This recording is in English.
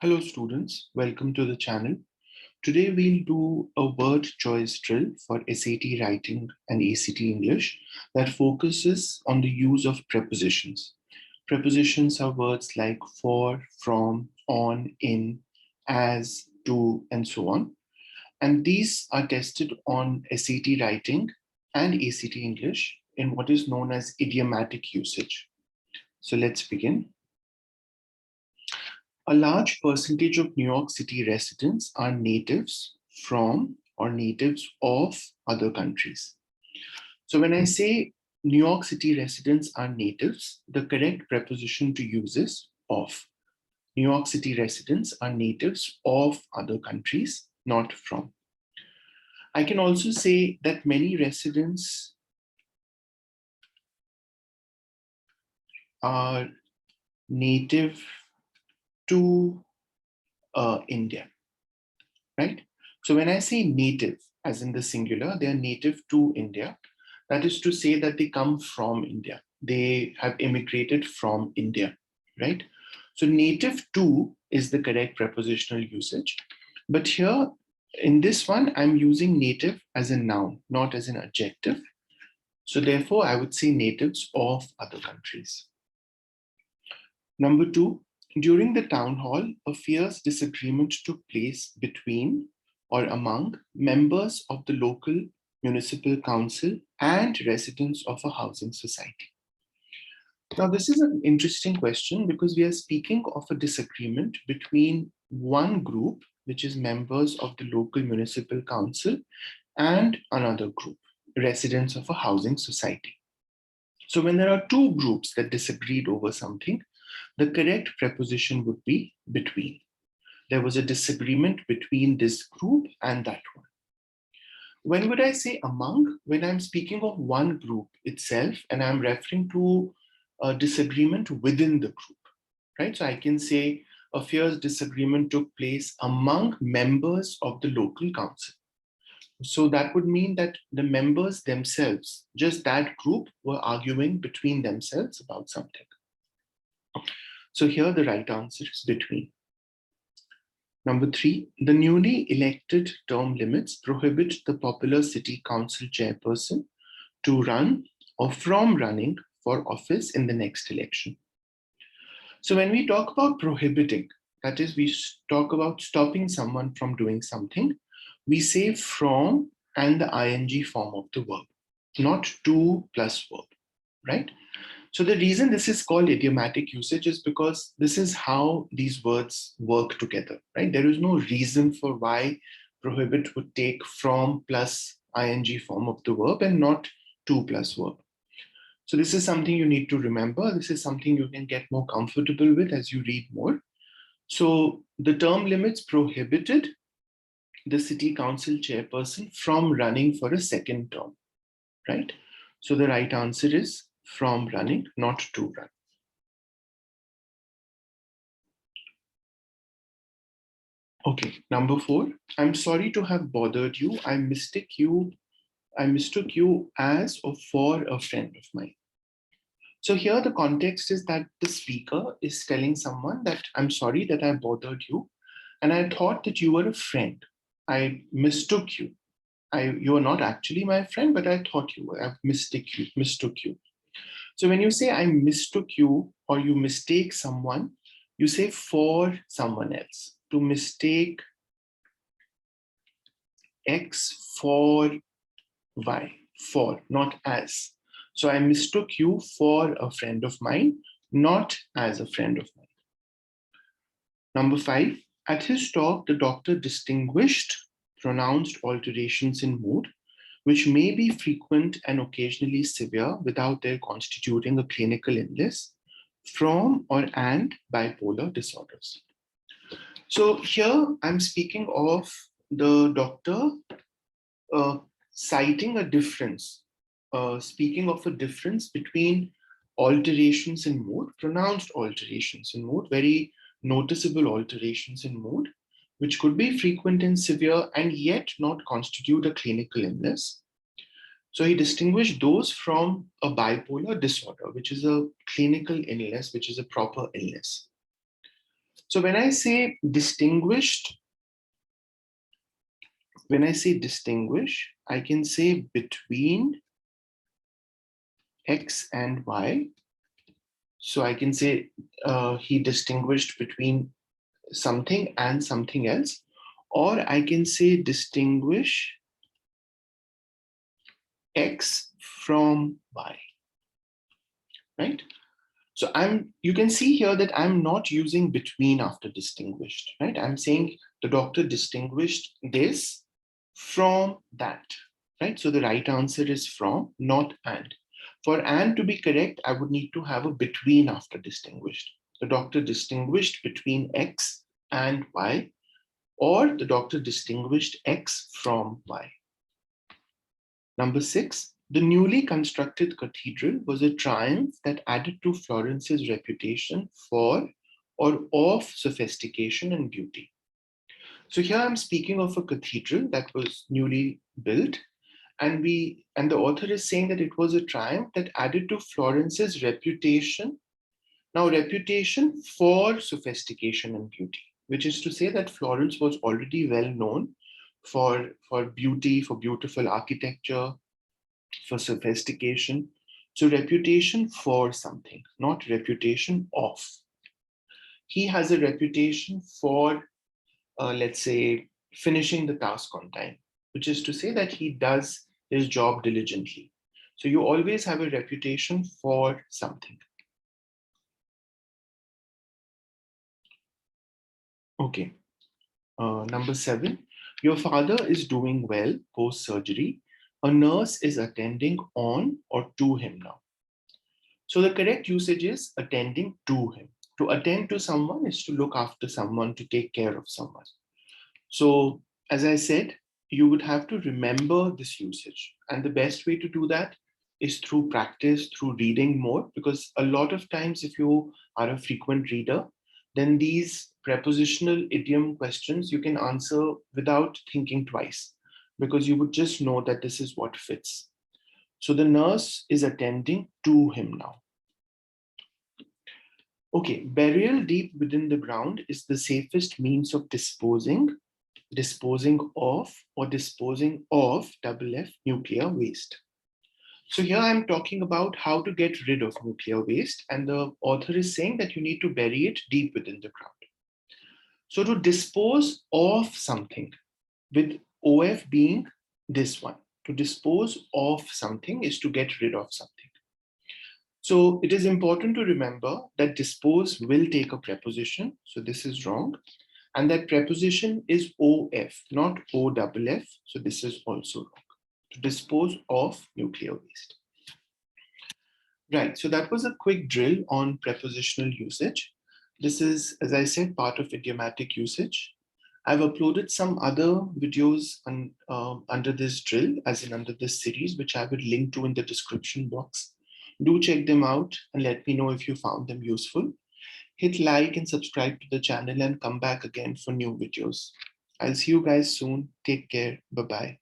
Hello students, welcome to the channel. Today we'll do a word choice drill for SAT writing and ACT English that focuses on the use of prepositions. Prepositions are words like for, from, on, in, as, to, and so on. And these are tested on SAT writing and ACT English in what is known as idiomatic usage. So let's begin. A large percentage of New York City residents are natives from or natives of other countries. So when I say New York City residents are natives, the correct preposition to use is of. New York City residents are natives of other countries, not from. I can also say that many residents are native to India, right? So when I say native, as in the singular, they are native to India. That is to say that they come from India. They have immigrated from India, right? So native to is the correct prepositional usage. But here in this one, I'm using native as a noun, not as an adjective. So therefore, I would say natives of other countries. Number two, during the town hall, a fierce disagreement took place between or among members of the local municipal council and residents of a housing society. Now, this is an interesting question because we are speaking of a disagreement between one group, which is members of the local municipal council, and another group, residents of a housing society. So when there are two groups that disagreed over something, the correct preposition would be between. There was a disagreement between this group and that one. When would I say among? When I'm speaking of one group itself and I'm referring to a disagreement within the group, right? So I can say a fierce disagreement took place among members of the local council. So that would mean that the members themselves, just that group, were arguing between themselves about something. So here the right answer is between. Number three, the newly elected term limits prohibit the popular city council chairperson to run or from running for office in the next election. So when we talk about prohibiting, that is, we talk about stopping someone from doing something, we say from and the ing form of the verb, not to plus verb, right? So the reason this is called idiomatic usage is because this is how these words work together, right? There is no reason for why prohibit would take from plus ing form of the verb and not to plus verb. So this is something you need to remember. This is something you can get more comfortable with as you read more. So the term limits prohibited the city council chairperson from running for a second term, right? So the right answer is from running, not to run. Okay, number four, I'm sorry to have bothered you. I mistook you as or for a friend of mine. So here the context is that the speaker is telling someone that I'm sorry that I bothered you. And I thought that you were a friend. I mistook you. You are not actually my friend, but I thought you were. I mistook you. So when you say I mistook you or you mistake someone, you say for someone else. To mistake X for Y, for, not as. So I mistook you for a friend of mine, not as a friend of mine. Number five, at his talk, the doctor distinguished pronounced alterations in mood, which may be frequent and occasionally severe without their constituting a clinical illness, from or and bipolar disorders. So here I'm speaking of the doctor citing a difference, speaking of a difference between alterations in mood, pronounced alterations in mood, very noticeable alterations in mood, which could be frequent and severe and yet not constitute a clinical illness. So he distinguished those from a bipolar disorder, which is a clinical illness, which is a proper illness. So when I say distinguished, I can say between X and Y. So I can say he distinguished between something and something else, or I can say distinguish X from Y, right? So you can see here that I'm not using between after distinguished, right? I'm saying the doctor distinguished this from that, right? So the right answer is from, not and. For and to be correct, I would need to have a between after distinguished. The doctor distinguished between X and Y, or the doctor distinguished X from Y. Number 6, the newly constructed cathedral was a triumph that added to Florence's reputation for or of sophistication and beauty. So here I'm speaking of a cathedral that was newly built, and the author is saying that it was a triumph that added to Florence's reputation. Now, reputation for sophistication and beauty, which is to say that Florence was already well known for beauty, for beautiful architecture, for sophistication. So reputation for something, not reputation of. He has a reputation for, let's say, finishing the task on time, which is to say that he does his job diligently. So you always have a reputation for something. Okay. Number 7, your father is doing well post-surgery. A nurse is attending on or to him now. So the correct usage is attending to him. To attend to someone is to look after someone, to take care of someone. So as I said, you would have to remember this usage. And the best way to do that is through practice, through reading more, because a lot of times if you are a frequent reader, then these prepositional idiom questions you can answer without thinking twice, because you would just know that this is what fits. So the nurse is attending to him now. Okay, burial deep within the ground is the safest means of disposing of, or disposing of double F nuclear waste. So here I'm talking about how to get rid of nuclear waste, and the author is saying that you need to bury it deep within the ground. So to dispose of something, with OF being this one, to dispose of something is to get rid of something. So it is important to remember that dispose will take a preposition. So this is wrong. And that preposition is OF, not OFF. So this is also wrong. To dispose of nuclear waste. Right, so that was a quick drill on prepositional usage. This is, as I said, part of idiomatic usage. I've uploaded some other videos under this drill, as in under this series, which I will link to in the description box. Do check them out and let me know if you found them useful. Hit like and subscribe to the channel and come back again for new videos. I'll see you guys soon. Take care. Bye-bye.